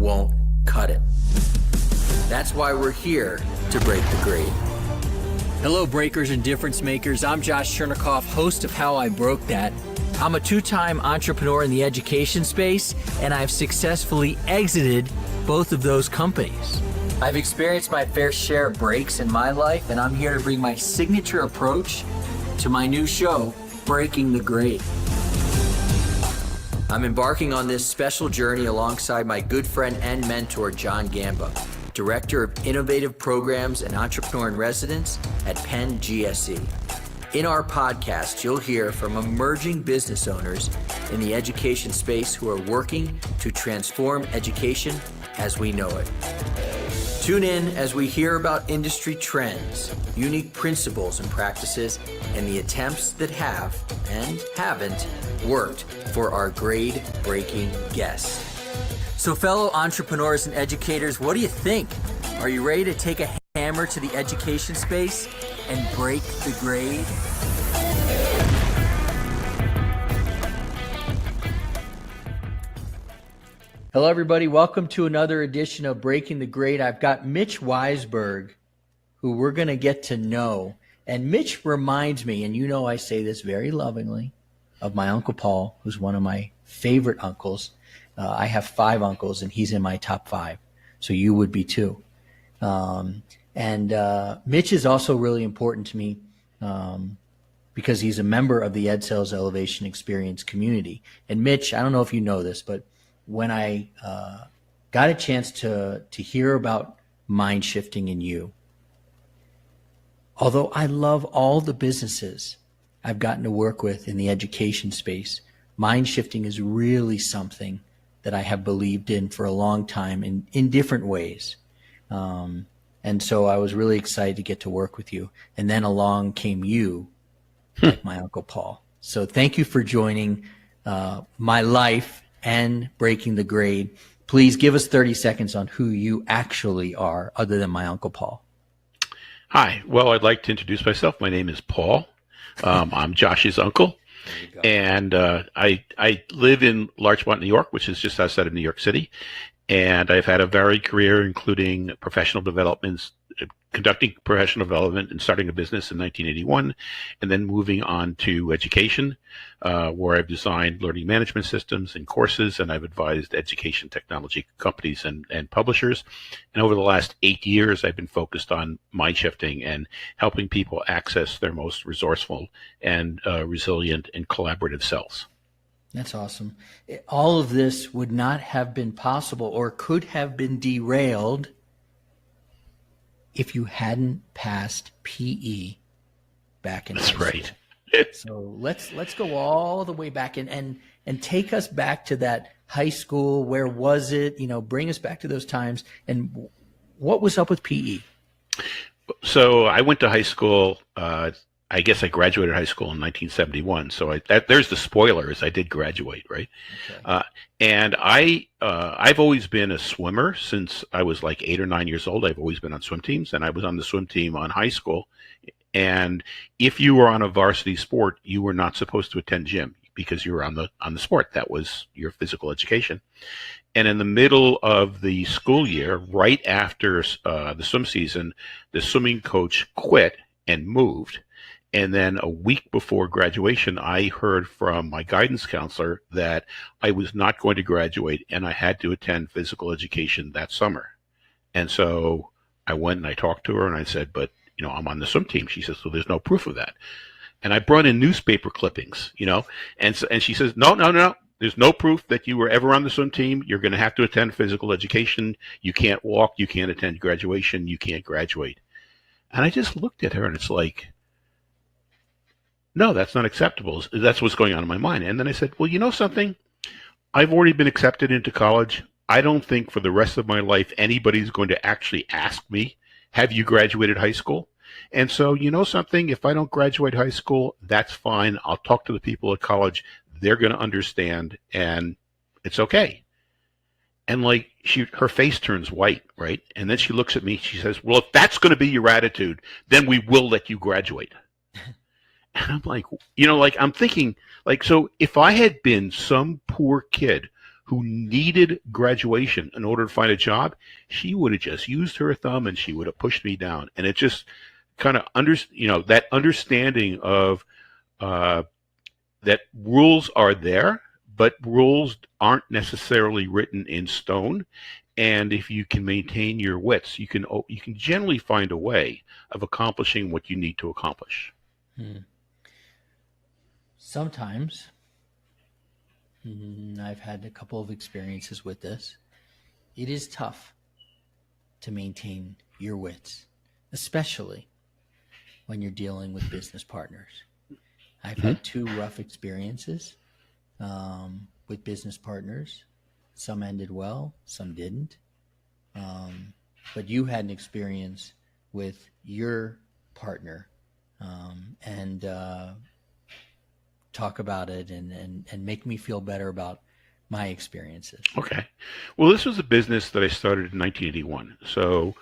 won't cut it. That's why we're here to break the grade. Hello, breakers and difference makers. I'm Josh Chernikoff, host of How I Broke That. I'm a two-time entrepreneur in the education space, and I've successfully exited both of those companies. I've experienced my fair share of breaks in my life, and I'm here to bring my signature approach to my new show, Breaking the Grade. I'm embarking on this special journey alongside my good friend and mentor, John Gamba, Director of Innovative Programs and Entrepreneur in Residence at Penn GSE. In our podcast, you'll hear from emerging business owners in the education space who are working to transform education as we know it. Tune in as we hear about industry trends, unique principles and practices, and the attempts that have and haven't worked for our grade-breaking guests. So fellow entrepreneurs and educators, what do you think? Are you ready to take a hammer to the education space and break the grade? Hello, everybody. Welcome to another edition of Breaking the Grade. I've got Mitch Weisburgh, who we're going to get to know. And Mitch reminds me, and you know I say this very lovingly, of my Uncle Paul, who's one of my favorite uncles. I have 5 uncles, and he's in my top 5. So you would be too. Mitch is also really important to me because he's a member of the Ed Sales Elevation Experience community. And Mitch, I don't know if you know this, but when I got a chance to hear about MindShifting and you, although I love all the businesses I've gotten to work with in the education space, MindShifting is really something that I have believed in for a long time in different ways. And so I was really excited to get to work with you. And then along came you, like my Uncle Paul. So thank you for joining my life and breaking the grade. Please give us 30 seconds on who you actually are, other than my Uncle Paul. Hi. Well, I'd like to introduce myself. My name is Paul. I'm Josh's uncle. And I live in Larchmont, New York, which is just outside of New York City. And I've had a varied career, including professional developments, conducting professional development and starting a business in 1981, and then moving on to education, where I've designed learning management systems and courses, and I've advised education technology companies and publishers. And over the last 8 years, I've been focused on mind-shifting and helping people access their most resourceful and resilient and collaborative selves. That's awesome. All of this would not have been possible or could have been derailed if you hadn't passed PE back in That's right. So let's go all the way back and take us back to that high school. Where was it? Bring us back to those times. And what was up with PE? So I went to high school. I guess I graduated high school in 1971. So there's the spoilers. I did graduate, right? Okay. And I've always been a swimmer since I was like 8 or 9 years old. I've always been on swim teams, and I was on the swim team on high school. And if you were on a varsity sport, you were not supposed to attend gym because you were on the sport. That was your physical education. And in the middle of the school year, right after the swim season, the swimming coach quit and moved. And then a week before graduation, I heard from my guidance counselor that I was not going to graduate and I had to attend physical education that summer. And so I went and I talked to her and I said, but, I'm on the swim team. She says, so there's no proof of that. And I brought in newspaper clippings, and she says, no. There's no proof that you were ever on the swim team. You're going to have to attend physical education. You can't walk. You can't attend graduation. You can't graduate. And I just looked at her and it's like, no, that's not acceptable. That's what's going on in my mind. And then I said, well, you know something? I've already been accepted into college. I don't think for the rest of my life anybody's going to actually ask me, have you graduated high school? And so, you know something? If I don't graduate high school, that's fine. I'll talk to the people at college. They're going to understand, and it's okay. And like her face turns white, right? And then she looks at me. She says, well, if that's going to be your attitude, then we will let you graduate. And I'm like, I'm thinking, like, so if I had been some poor kid who needed graduation in order to find a job, she would have just used her thumb and she would have pushed me down. And it just kind of that understanding of that rules are there, but rules aren't necessarily written in stone. And if you can maintain your wits, you can generally find a way of accomplishing what you need to accomplish. Sometimes, I've had a couple of experiences with this, it is tough to maintain your wits, especially when you're dealing with business partners. I've had two rough experiences with business partners. Some ended well, some didn't. But you had an experience with your partner, and talk about it and make me feel better about my experiences. Okay. Well, this was a business that I started in 1981. So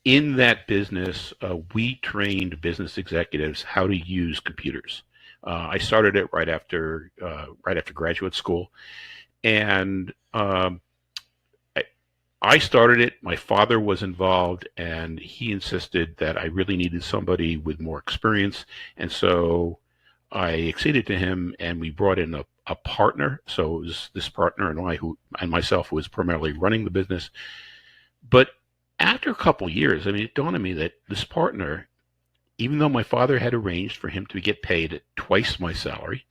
in that business, we trained business executives how to use computers. I started it right after graduate school, and I started it. My father was involved, and he insisted that I really needed somebody with more experience, and so I acceded to him, and we brought in a partner. So it was this partner and myself who was primarily running the business. But after a couple of years, it dawned on me that this partner, even though my father had arranged for him to get paid at twice my salary,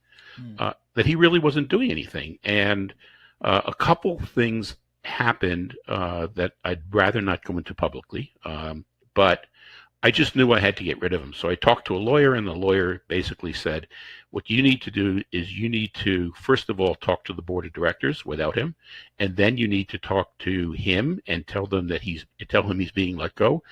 that he really wasn't doing anything. And a couple things happened that I'd rather not go into publicly, but I just knew I had to get rid of him. So I talked to a lawyer, and the lawyer basically said, what you need to do is you need to, first of all, talk to the board of directors without him, and then you need to talk to him and tell him he's being let go,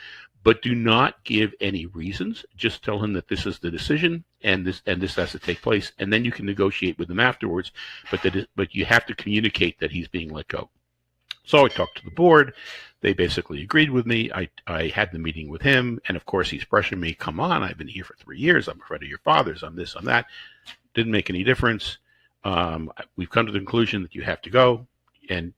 but do not give any reasons. Just tell him that this is the decision and this has to take place, and then you can negotiate with him afterwards, but you have to communicate that he's being let go. So I talked to the board. They basically agreed with me. I had the meeting with him, and of course he's pressuring me, come on, I've been here for 3 years. I'm a friend of your father's. I'm this, I'm that. Didn't make any difference. We've come to the conclusion that you have to go, and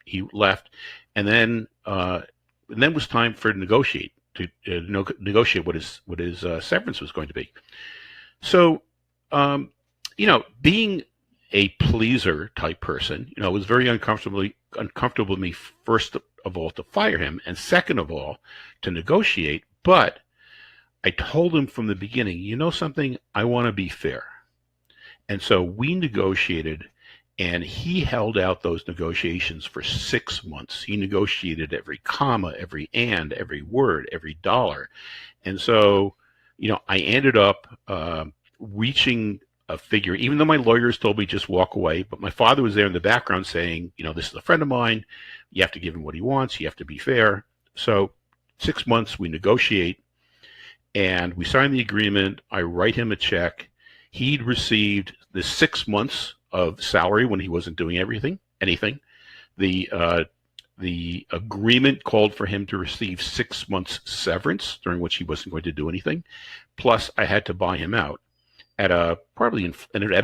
he left. And then it was time for negotiate what his severance was going to be. So, being a pleaser type person, it was very uncomfortable with me, first of all, to fire him, and second of all, to negotiate. But I told him from the beginning, you know something, I want to be fair. And so we negotiated, and he held out those negotiations for 6 months. He negotiated every comma, every and, every word, every dollar. And so, I ended up reaching a figure, even though my lawyers told me just walk away, but my father was there in the background saying, this is a friend of mine. You have to give him what he wants. You have to be fair. So 6 months, we negotiate, and we sign the agreement. I write him a check. He'd received the 6 months of salary when he wasn't doing anything. The agreement called for him to receive 6 months severance, during which he wasn't going to do anything. Plus, I had to buy him out at an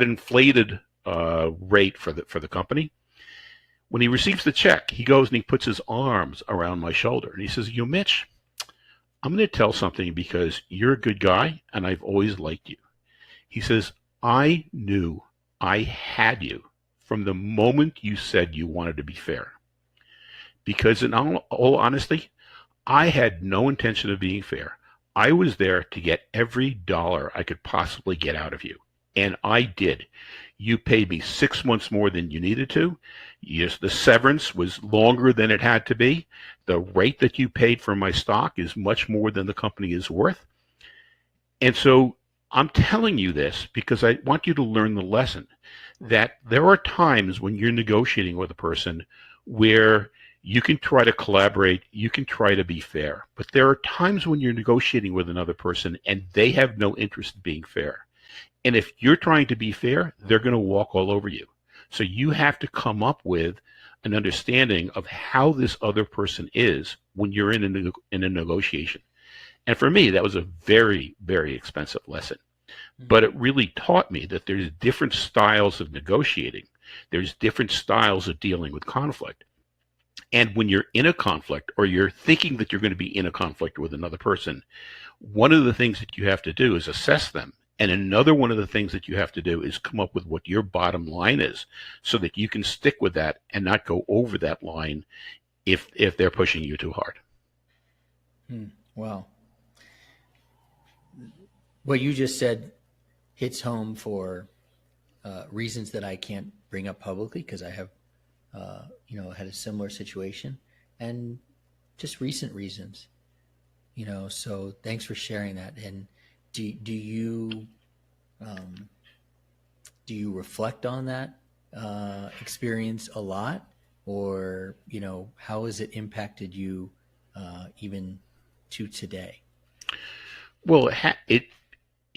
inflated rate for the company. When he receives the check, he goes and he puts his arms around my shoulder, and he says, Mitch, I'm going to tell something because you're a good guy, and I've always liked you. He says, I knew I had you from the moment you said you wanted to be fair. Because in all honesty, I had no intention of being fair. I was there to get every dollar I could possibly get out of you. And I did. You paid me 6 months more than you needed to. Yes, the severance was longer than it had to be. The rate that you paid for my stock is much more than the company is worth. And so I'm telling you this because I want you to learn the lesson that there are times when you're negotiating with a person where you can try to collaborate, you can try to be fair, but there are times when you're negotiating with another person and they have no interest in being fair. And if you're trying to be fair, they're going to walk all over you. So you have to come up with an understanding of how this other person is when you're in a negotiation. And for me, that was a very, very expensive lesson. But it really taught me that there's different styles of negotiating. There's different styles of dealing with conflict. And when you're in a conflict, or you're thinking that you're going to be in a conflict with another person, one of the things that you have to do is assess them. And another one of the things that you have to do is come up with what your bottom line is, so that you can stick with that and not go over that line if they're pushing you too hard. Wow. What you just said hits home for reasons that I can't bring up publicly, because I have had a similar situation, and just recent reasons, so thanks for sharing that. And do you reflect on that experience a lot, or how has it impacted you even to today? Well, it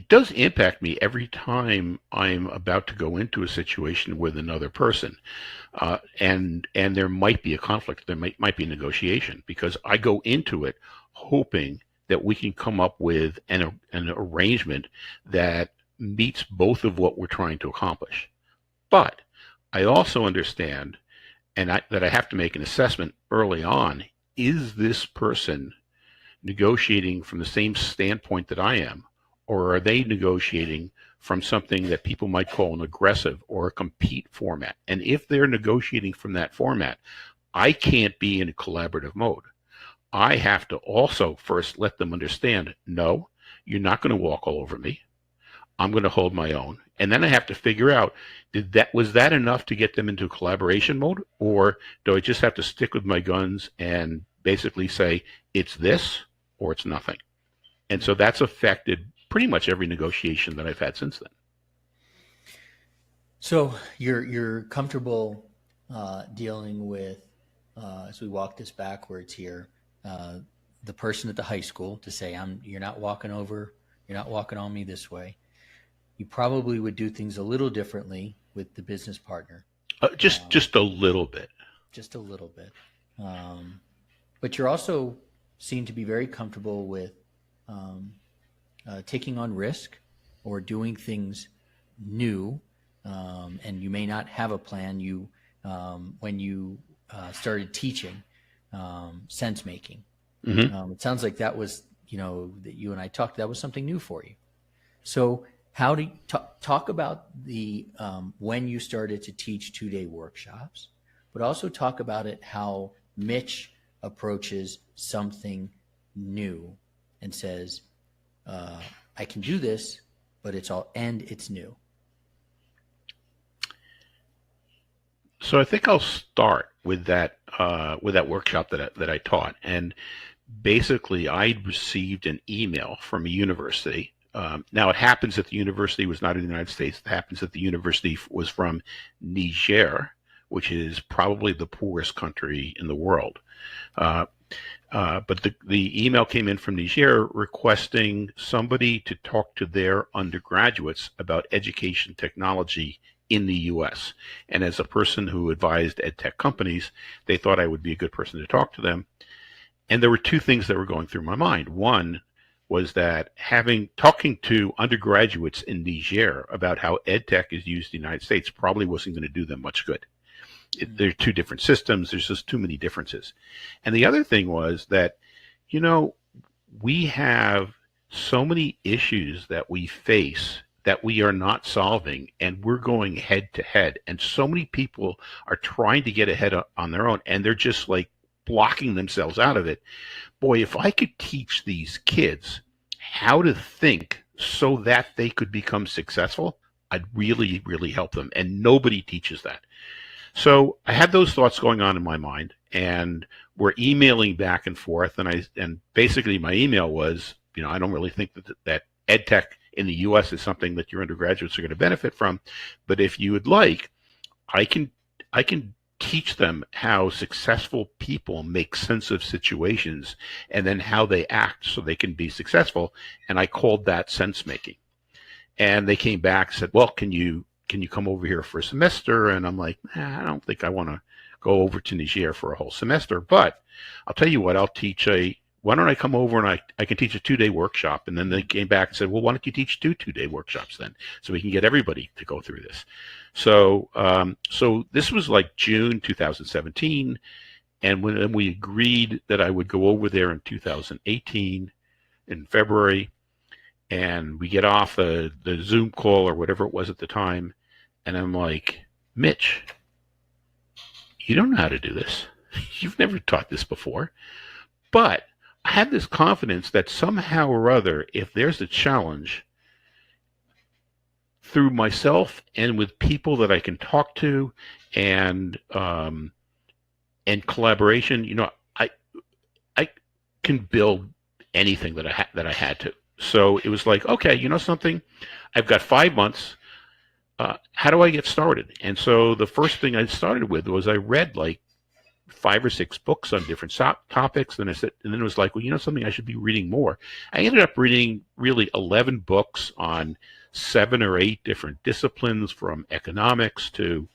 does impact me every time I'm about to go into a situation with another person, and there might be a conflict, there might be a negotiation, because I go into it hoping that we can come up with an arrangement that meets both of what we're trying to accomplish. But I also understand, that I have to make an assessment early on: is this person negotiating from the same standpoint that I am? Or are they negotiating from something that people might call an aggressive or a compete format? And if they're negotiating from that format, I can't be in a collaborative mode. I have to also first let them understand, no, you're not going to walk all over me. I'm going to hold my own. And then I have to figure out, was that enough to get them into collaboration mode? Or do I just have to stick with my guns and basically say, it's this or it's nothing? And so that's affected pretty much every negotiation that I've had since then. So you're comfortable dealing with, as we walk this backwards here, the person at the high school to say, you're not walking on me this way. You probably would do things a little differently with the business partner. Just a little bit. Just a little bit. But you're also seem to be very comfortable with taking on risk or doing things new, and you may not have a plan. When you started teaching sense making, it sounds like that was, that you and I talked, that was something new for you. So how do you talk about the when you started to teach 2-day workshops, but also talk about it how Mitch approaches something new and says, I can do this, but it's new. So I think I'll start with that workshop that I taught. And basically, I'd received an email from a university. Now, it happens that the university was not in the United States. It happens that the university was from Niger, which is probably the poorest country in the world. But the email came in from Niger requesting somebody to talk to their undergraduates about education technology in the U.S. And as a person who advised EdTech companies, they thought I would be a good person to talk to them. And there were two things that were going through my mind. One was that talking to undergraduates in Niger about how EdTech is used in the United States probably wasn't going to do them much good. They're two different systems. There's just too many differences. And the other thing was that, we have so many issues that we face that we are not solving, and we're going head to head. And so many people are trying to get ahead on their own, and they're just like blocking themselves out of it. Boy, if I could teach these kids how to think so that they could become successful, I'd really, really help them. And nobody teaches that. So I had those thoughts going on in my mind, and we're emailing back and forth. And basically my email was, I don't really think that EdTech in the U.S. is something that your undergraduates are going to benefit from. But if you would like, I can teach them how successful people make sense of situations and then how they act so they can be successful. And I called that sense making. And they came back and said, well, can you come over here for a semester? And I'm like, I don't think I want to go over to Niger for a whole semester, but I'll tell you what, why don't I come over and I can teach a 2-day workshop? And then they came back and said, well, why don't you teach two 2-day workshops then, so we can get everybody to go through this? So this was like June 2017, and when we agreed that I would go over there in 2018 in February, and we get off the Zoom call or whatever it was at the time, and I'm like, Mitch, you don't know how to do this. You've never taught this before. But I have this confidence that somehow or other, if there's a challenge, through myself and with people that I can talk to, and collaboration, I can build anything that I had to. So it was like, okay, you know something, I've got 5 months. How do I get started? And so the first thing I started with was I read like 5 or 6 books on different topics. And then it was like, well, you know something, I should be reading more. I ended up reading really 11 books on 7 or 8 different disciplines, from economics to,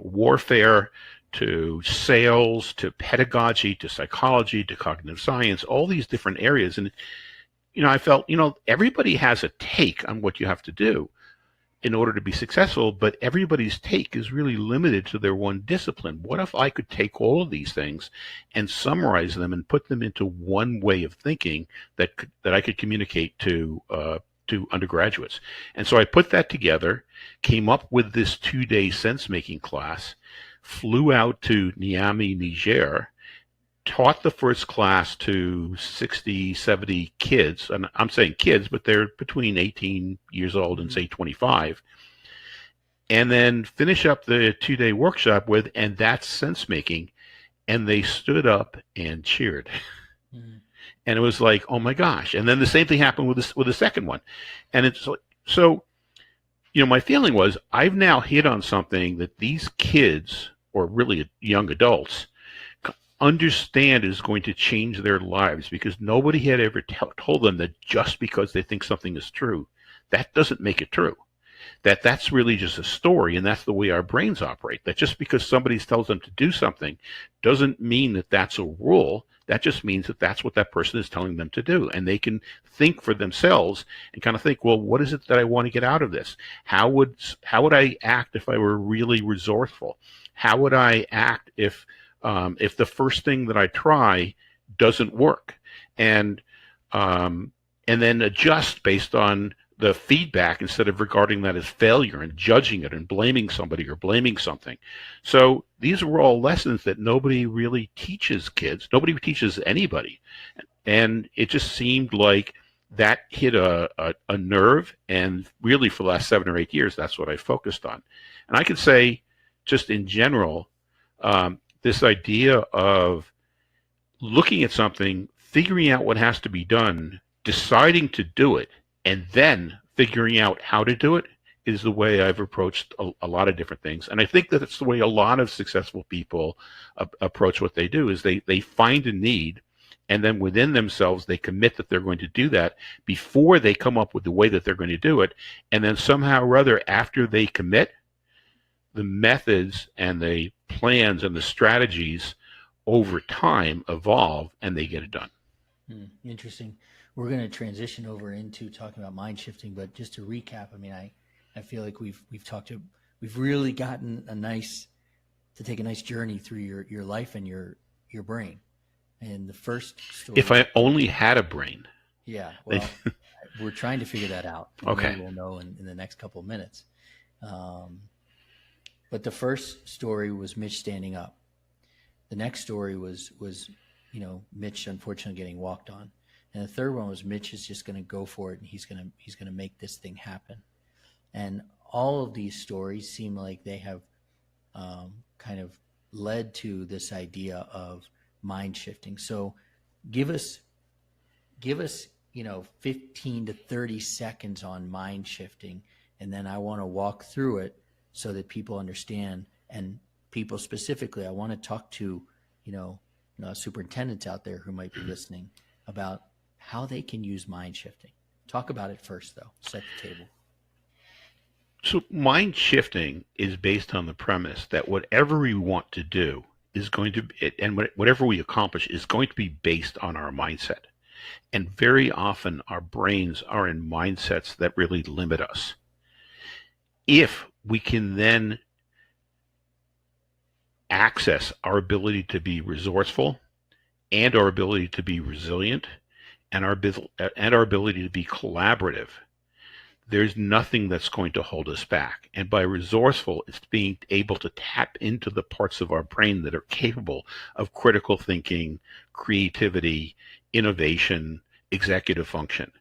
warfare, to sales, to pedagogy, to psychology, to cognitive science, all these different areas. And I felt, everybody has a take on what you have to do in order to be successful, but everybody's take is really limited to their one discipline. What if I could take all of these things and summarize them and put them into one way of thinking that I could communicate to undergraduates? And so I put that together, came up with this 2-day sense-making class, flew out to Niamey, Niger, taught the first class to 60, 70 kids, and I'm saying kids, but they're between 18 years old and say 25, and then finish up the 2-day workshop with, and that's sense making, and they stood up and cheered. Mm-hmm. And it was like, oh my gosh. And then the same thing happened with the second one. And it's like, so, my feeling was, I've now hit on something that these kids, or really young adults, understand is going to change their lives, because nobody had ever told them that just because they think something is true, that doesn't make it true. That's really just a story, and that's the way our brains operate. That just because somebody tells them to do something doesn't mean that that's a rule. That just means that that's what that person is telling them to do, and they can think for themselves and kind of think, well, what is it that I want to get out of this? How would I act if I were really resourceful? How would I act if the first thing that I try doesn't work, and then adjust based on the feedback instead of regarding that as failure and judging it and blaming somebody or blaming something. So these were all lessons that nobody really teaches kids. Nobody teaches anybody. And it just seemed like that hit a nerve, and really for the last 7 or 8 years, that's what I focused on. And I could say, just in general, this idea of looking at something, figuring out what has to be done, deciding to do it, and then figuring out how to do it is the way I've approached a lot of different things. And I think that it's the way a lot of successful people approach what they do, is they find a need, and then within themselves, they commit that they're going to do that before they come up with the way that they're going to do it. And then somehow or other, after they commit, the methods and the plans and the strategies over time evolve, and they get it done. Interesting. We're going to transition over into talking about mind shifting, but just to recap, I mean, I feel like we've really gotten to take a nice journey through your life and your brain. And the first story, if I only had a brain. Yeah, well, we're trying to figure that out. Okay. Maybe we'll know in the next couple of minutes. But the first story was Mitch standing up. The next story was Mitch unfortunately getting walked on. And the third one was Mitch is just going to go for it, and he's going to make this thing happen. And all of these stories seem like they have kind of led to this idea of mind shifting. So give us 15 to 30 seconds on mind shifting, and then I want to walk through it so that people understand, and people specifically, I want to talk to superintendents out there who might be listening about how they can use mind shifting. Talk about it first, though. Set the table. So mind shifting is based on the premise that whatever we want to do is going to be, and whatever we accomplish is going to be based on our mindset. And very often our brains are in mindsets that really limit us. if we can then access our ability to be resourceful and our ability to be resilient and our ability to be collaborative, there's nothing that's going to hold us back. And by resourceful, it's being able to tap into the parts of our brain that are capable of critical thinking, creativity, innovation, executive function.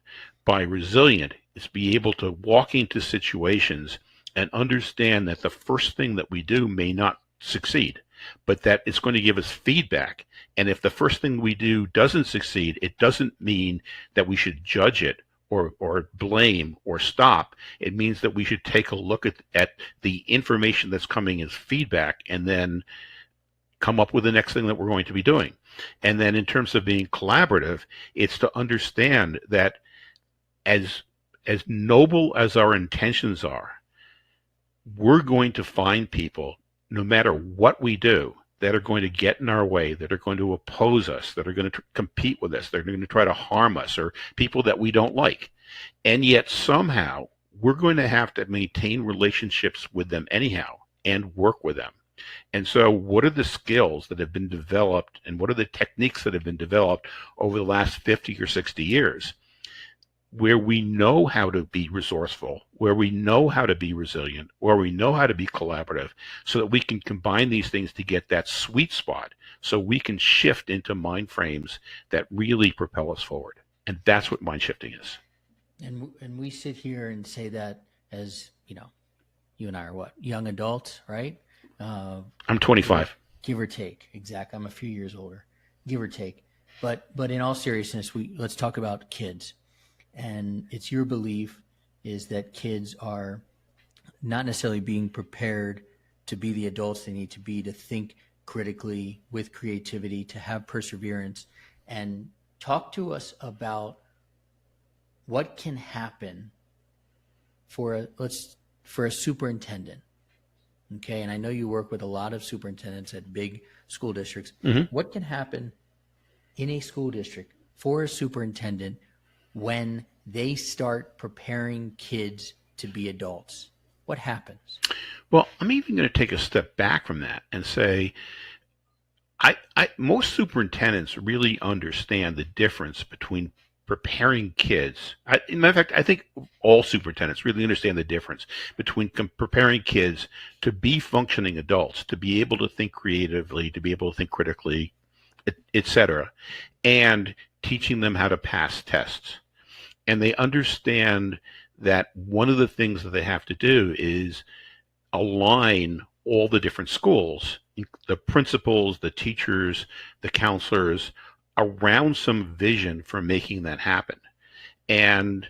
By resilient, it's be able to walk into situations and understand that the first thing that we do may not succeed, but that it's going to give us feedback. And if the first thing we do doesn't succeed, it doesn't mean that we should judge it or blame or stop. It means that we should take a look at the information that's coming as feedback and then come up with the next thing that we're going to be doing. And then in terms of being collaborative, it's to understand that as noble as our intentions are, we're going to find people, no matter what we do, that are going to get in our way, that are going to oppose us, that are going to compete with us, that are going to try to harm us, or people that we don't like. And yet somehow we're going to have to maintain relationships with them anyhow and work with them. And so what are the skills that have been developed and what are the techniques that have been developed over the last 50 or 60 years where we know how to be resourceful, where we know how to be resilient, where we know how to be collaborative, so that we can combine these things to get that sweet spot so we can shift into mind frames that really propel us forward. And that's what mind shifting is. And we sit here and say that as, you and I are what? Young adults, right? I'm 25. Give or take. Exactly. I'm a few years older, give or take. But in all seriousness, let's talk about kids. And it's your belief is that kids are not necessarily being prepared to be the adults they need to be, to think critically with creativity, to have perseverance. And talk to us about what can happen for a superintendent. Okay, and I know you work with a lot of superintendents at big school districts. Mm-hmm. What can happen in a school district for a superintendent when they start preparing kids to be adults? What happens? Well, I'm even going to take a step back from that and say, most superintendents really understand the difference between preparing kids. In fact, I think all superintendents really understand the difference between preparing kids to be functioning adults, to be able to think creatively, to be able to think critically, etc., and teaching them how to pass tests. And they understand that one of the things that they have to do is align all the different schools, the principals, the teachers, the counselors, around some vision for making that happen. And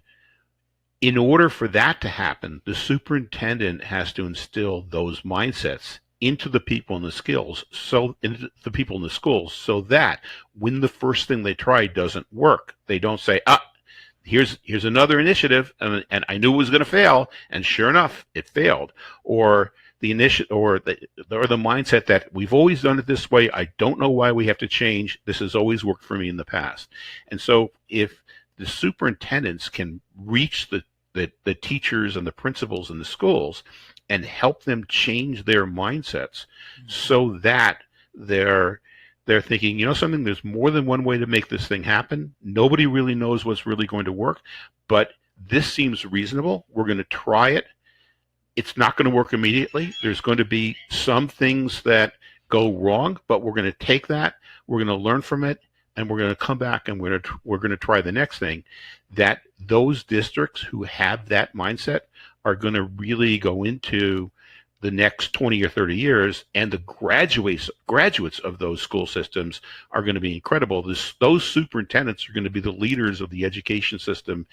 in order for that to happen, the superintendent has to instill those mindsets into the people in the schools, so that when the first thing they try doesn't work, they don't say, here's another initiative, and I knew it was going to fail, and sure enough, it failed. Or the mindset that we've always done it this way. I don't know why we have to change. This has always worked for me in the past. And so if the superintendents can reach the teachers and the principals in the schools and help them change their mindsets, mm-hmm. so that they're thinking, something, there's more than one way to make this thing happen. Nobody really knows what's really going to work, but this seems reasonable. We're going to try it. It's not going to work immediately. There's going to be some things that go wrong, but we're going to take that, we're going to learn from it, and we're going to come back and we're going to try the next thing. That those districts who have that mindset are going to really go into the next 20 or 30 years, and the graduates of those school systems are going to be incredible. Those superintendents are going to be the leaders of the education system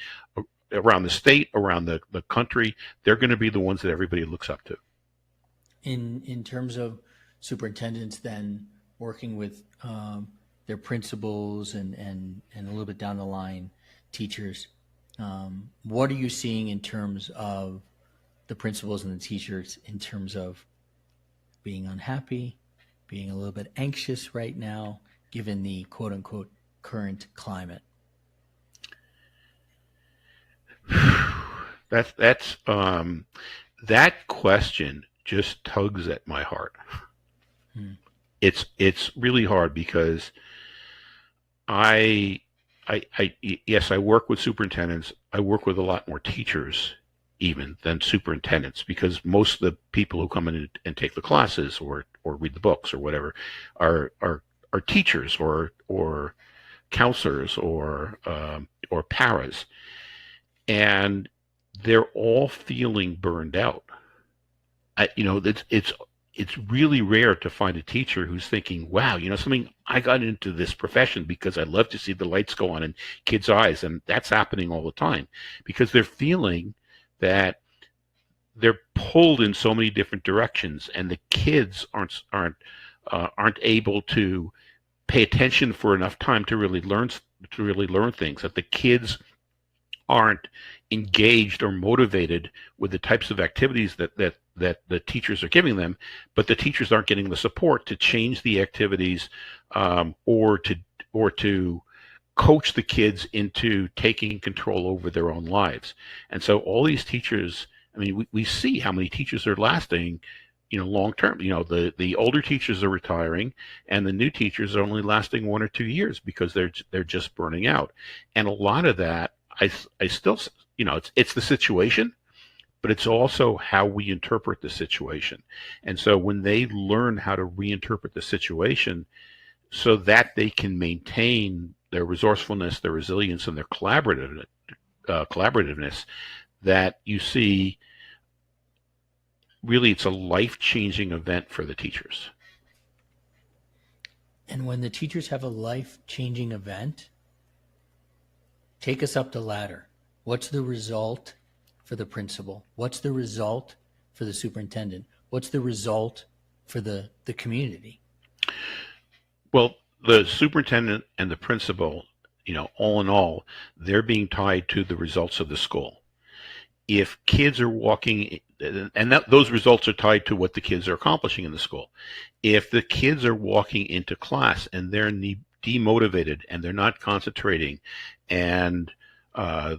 around the state, around the country. They're going to be the ones that everybody looks up to. In terms of superintendents then working with their principals and a little bit down the line, teachers, what are you seeing in terms of the principals and the teachers in terms of being unhappy, being a little bit anxious right now, given the quote unquote current climate? that question just tugs at my heart. It's really hard because yes, I work with superintendents. I work with a lot more teachers even than superintendents, because most of the people who come in and take the classes or read the books or whatever are teachers or counselors or paras, and they're all feeling burned out. It's really rare to find a teacher who's thinking, wow, something, I got into this profession because I love to see the lights go on in kids' eyes. And that's happening all the time because they're feeling that they're pulled in so many different directions, and the kids aren't able to pay attention for enough time to really learn things, that the kids aren't engaged or motivated with the types of activities that the teachers are giving them, but the teachers aren't getting the support to change the activities, or to coach the kids into taking control over their own lives. And so all these teachers, I mean, we see how many teachers are lasting, long term. The older teachers are retiring, and the new teachers are only lasting 1 or 2 years because they're just burning out. And a lot of that, I still, it's the situation, but it's also how we interpret the situation. And so when they learn how to reinterpret the situation so that they can maintain their resourcefulness, their resilience, and their collaborativeness, that you see, really, it's a life-changing event for the teachers. And when the teachers have a life-changing event, take us up the ladder. What's the result for the principal? What's the result for the superintendent? What's the result for the community? Well, the superintendent and the principal, all in all, they're being tied to the results of the school. If kids are walking, and those results are tied to what the kids are accomplishing in the school. If the kids are walking into class and they're demotivated and they're not concentrating, and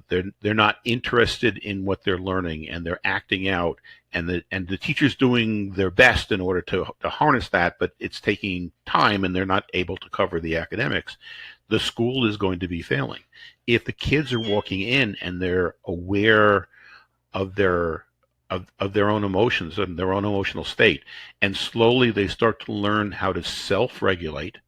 they're not interested in what they're learning, and they're acting out, and the teacher's doing their best in order to harness that, but it's taking time and they're not able to cover the academics, the school is going to be failing. If the kids are walking in and they're aware of their own emotions and their own emotional state, and slowly they start to learn how to self-regulate,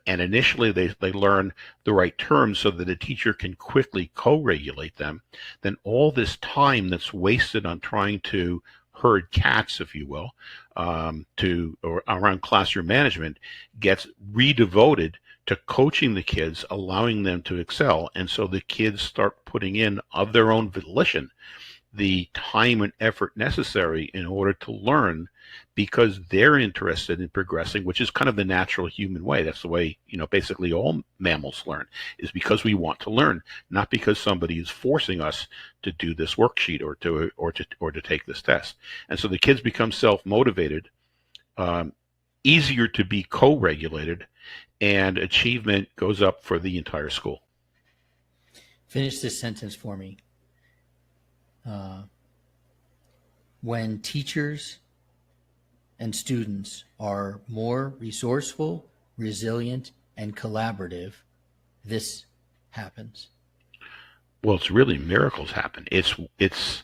and initially they learn the right terms so that a teacher can quickly co-regulate them, then all this time that's wasted on trying to herd cats, if you will, or around classroom management, gets redevoted to coaching the kids, allowing them to excel. And so the kids start putting in, of their own volition, the time and effort necessary in order to learn, because they're interested in progressing, which is kind of the natural human way. That's the way, basically all mammals learn, is because we want to learn, not because somebody is forcing us to do this worksheet or to take this test. And so the kids become self-motivated, easier to be co-regulated, and achievement goes up for the entire school. Finish this sentence for me. When teachers and students are more resourceful, resilient, and collaborative, this happens. Well, it's really miracles happen. It's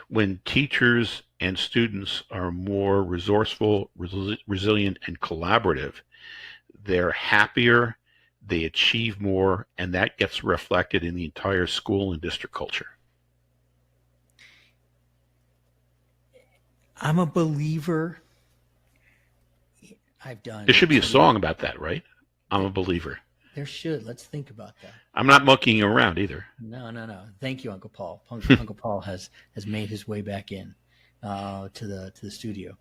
when teachers and students are more resourceful, resilient, and collaborative, they're happier, they achieve more, and that gets reflected in the entire school and district culture. I'm a believer. There should be a song about that, right? I'm a believer. There should. Let's think about that. I'm not monkeying around either. No. Thank you, Uncle Paul. Uncle Paul has made his way back in to the studio.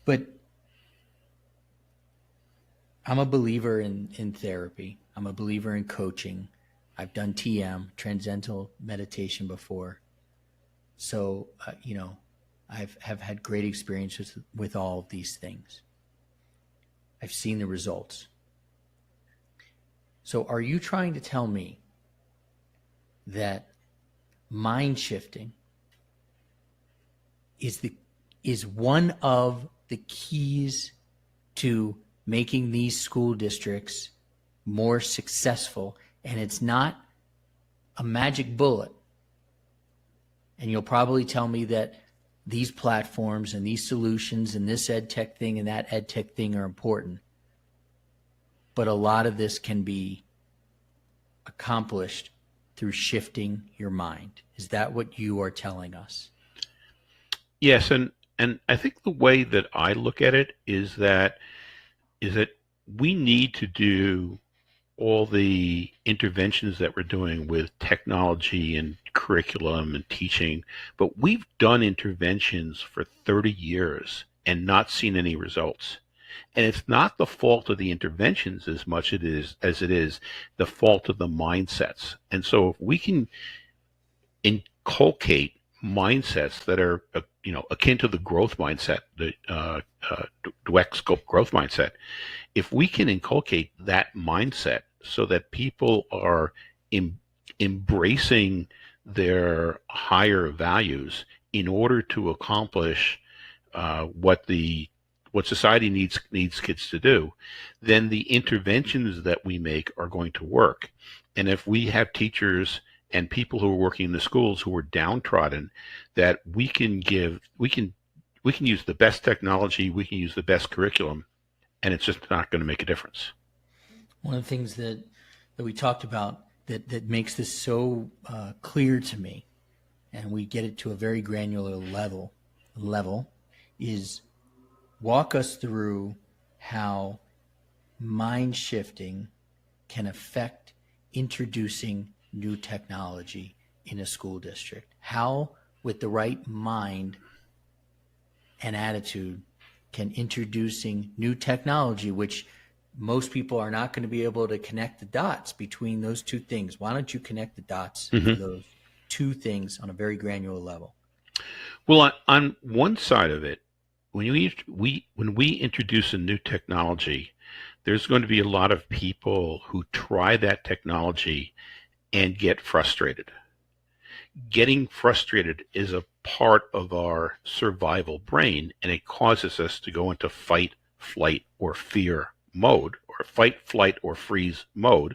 But I'm a believer in therapy. I'm a believer in coaching. I've done TM, transcendental meditation, before. So, I've had great experiences with all of these things. I've seen the results. So are you trying to tell me that mind shifting is the is one of the keys to making these school districts more successful. And it's not a magic bullet. And you'll probably tell me that these platforms and these solutions and this EdTech thing and that EdTech thing are important. But a lot of this can be accomplished through shifting your mind. Is that what you are telling us? Yes, and I think the way that I look at it is that we need to do all the interventions that we're doing with technology and curriculum and teaching, but we've done interventions for 30 years and not seen any results. And it's not the fault of the interventions as much as it is the fault of the mindsets. And so if we can inculcate mindsets that are akin to the growth mindset, the Dweck scope growth mindset, if we can inculcate that mindset so that people are embracing their higher values in order to accomplish what society needs kids to do, then the interventions that we make are going to work. And if we have teachers and people who are working in the schools who are downtrodden, that we can use the best technology, we can use the best curriculum, and it's just not going to make a difference. One of the things that we talked about that makes this so clear to me, and we get it to a very granular level, is walk us through how mind shifting can affect introducing new technology in a school district. How, with the right mind and attitude, can introducing new technology, which most people are not going to be able to connect the dots between those two things. Why don't you connect the dots for those two things on a very granular level? Well, on one side of it, when we introduce a new technology, there's going to be a lot of people who try that technology and get frustrated. Getting frustrated is a part of our survival brain, and it causes us to go into fight, flight, or fear mode, or fight, flight, or freeze mode,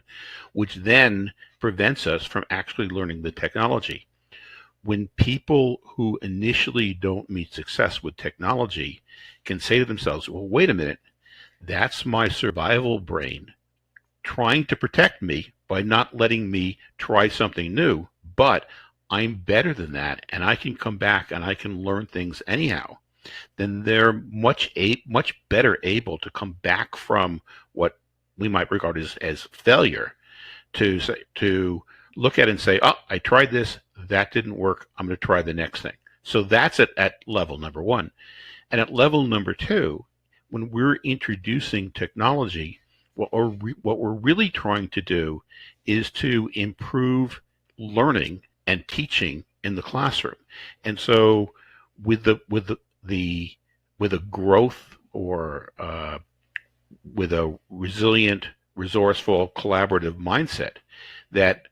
which then prevents us from actually learning the technology. When people who initially don't meet success with technology can say to themselves, well, wait a minute, that's my survival brain trying to protect me by not letting me try something new, but I'm better than that, and I can come back and I can learn things anyhow, then they're much better able to come back from what we might regard as failure to look at it and say, oh, I tried this, that didn't work, I'm going to try the next thing. So that's at level number one. And at level number two, when we're introducing technology, what we're really trying to do is to improve learning and teaching in the classroom. And so with a growth or with a resilient, resourceful, collaborative mindset, that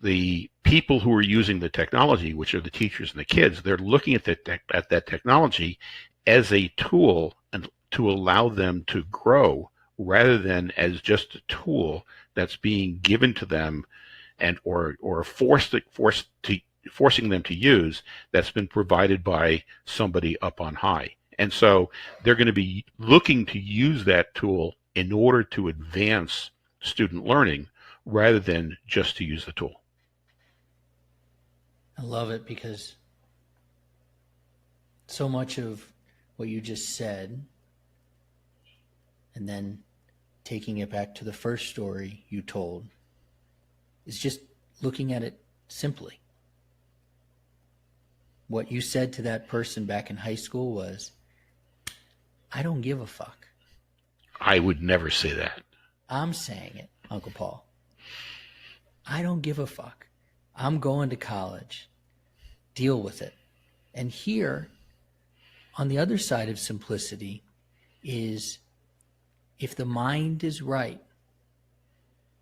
the people who are using the technology, which are the teachers and the kids, they're looking at that technology as a tool and to allow them to grow, rather than as just a tool that's being given to them and or forcing them to use, that's been provided by somebody up on high. And so they're going to be looking to use that tool in order to advance student learning rather than just to use the tool. I love it, because so much of what you just said, and then taking it back to the first story you told, is just looking at it simply. What you said to that person back in high school was, I don't give a fuck. I would never say that. I'm saying it, Uncle Paul. I don't give a fuck. I'm going to college. Deal with it. And here, on the other side of simplicity, is if the mind is right,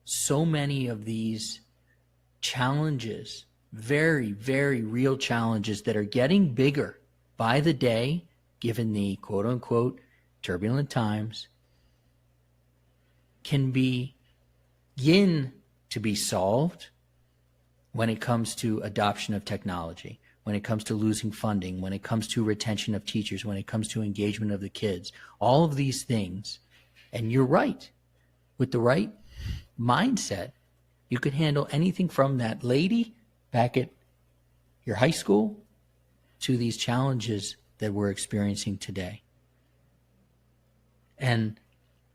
so many of these challenges, very, very real challenges that are getting bigger by the day, given the quote unquote turbulent times, can begin to be solved when it comes to adoption of technology, when it comes to losing funding, when it comes to retention of teachers, when it comes to engagement of the kids, all of these things. And you're right, with the right mindset, you could handle anything from that lady back at your high school to these challenges that we're experiencing today. And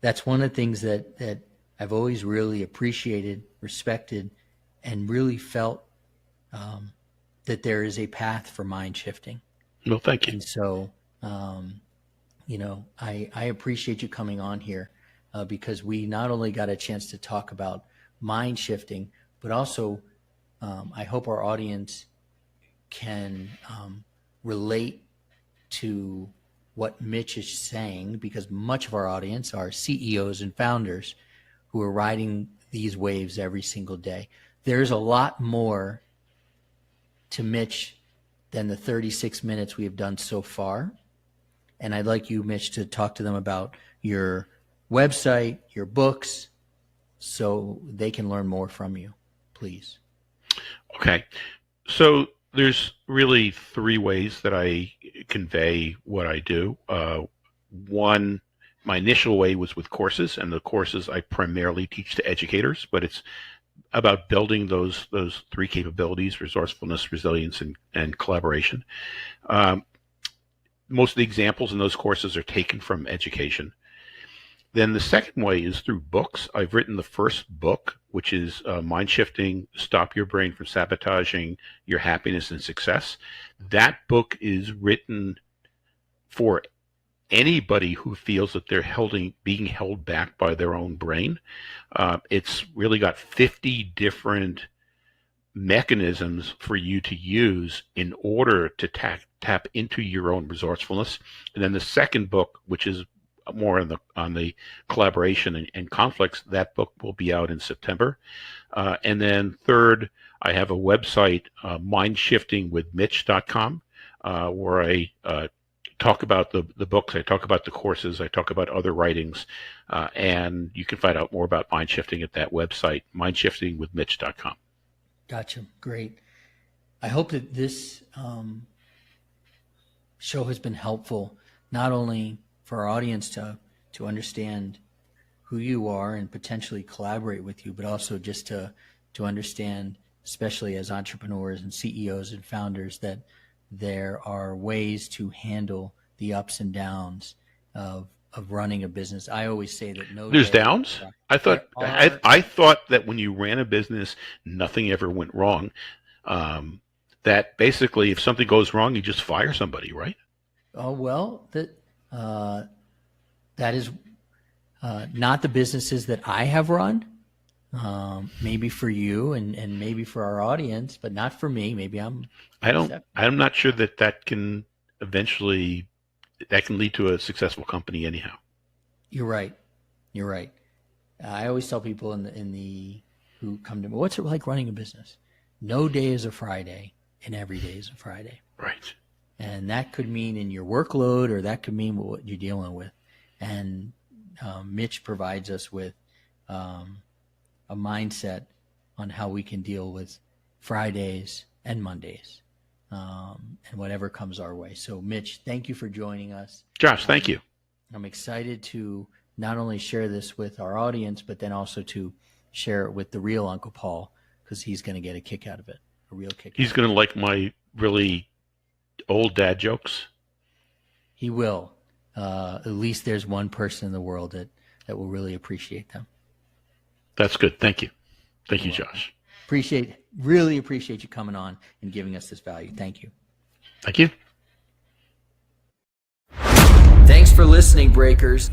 that's one of the things that I've always really appreciated, respected, and really felt that there is a path for mind shifting. Well, thank you. And so, I appreciate you coming on here because we not only got a chance to talk about mind shifting, but also I hope our audience can relate to what Mitch is saying, because much of our audience are CEOs and founders who are riding these waves every single day. There's a lot more to Mitch than the 36 minutes we have done so far. And I'd like you, Mitch, to talk to them about your website, your books, so they can learn more from you, please. Okay. So there's really three ways that I convey what I do. One, my initial way was with courses, and the courses I primarily teach to educators, but it's about building those three capabilities: resourcefulness, resilience, and collaboration. Most of the examples in those courses are taken from education. Then the second way is through books. I've written the first book, which is MindShifting, Stop Your Brain from Sabotaging Your Happiness and Success. That book is written for anybody who feels that they're being held back by their own brain. It's really got 50 different mechanisms for you to use in order to tap into your own resourcefulness. And then the second book, which is more on the collaboration and conflicts, that book will be out in September. And then third, I have a website, mindshiftingwithmitch.com, where I talk about the books, I talk about the courses, I talk about other writings, and you can find out more about mindshifting at that website, mindshiftingwithmitch.com. Gotcha. Great. I hope that this show has been helpful, not only for our audience to understand who you are and potentially collaborate with you, but also just to understand, especially as entrepreneurs and CEOs and founders, that there are ways to handle the ups and downs of running a business. I always say that there's downs. I thought that when you ran a business, nothing ever went wrong. That basically, if something goes wrong, you just fire somebody, right? Oh, well, that is not the businesses that I have run. Maybe for you and maybe for our audience, but not for me. Maybe I'm not sure that can eventually lead to a successful company anyhow. You're right. I always tell people who come to me, what's it like running a business? No day is a Friday and every day is a Friday. Right. And that could mean in your workload, or that could mean what you're dealing with. And Mitch provides us with a mindset on how we can deal with Fridays and Mondays and whatever comes our way. So, Mitch, thank you for joining us. Josh, thank you. I'm excited to not only share this with our audience, but then also to share it with the real Uncle Paul, because he's going to get a kick out of it, a real kick. He's going to like my really old dad jokes. He will. At least there's one person in the world that will really appreciate them. That's good. Thank you. Thank you, Josh. Really appreciate you coming on and giving us this value. Thank you. Thank you. Thanks for listening, Breakers.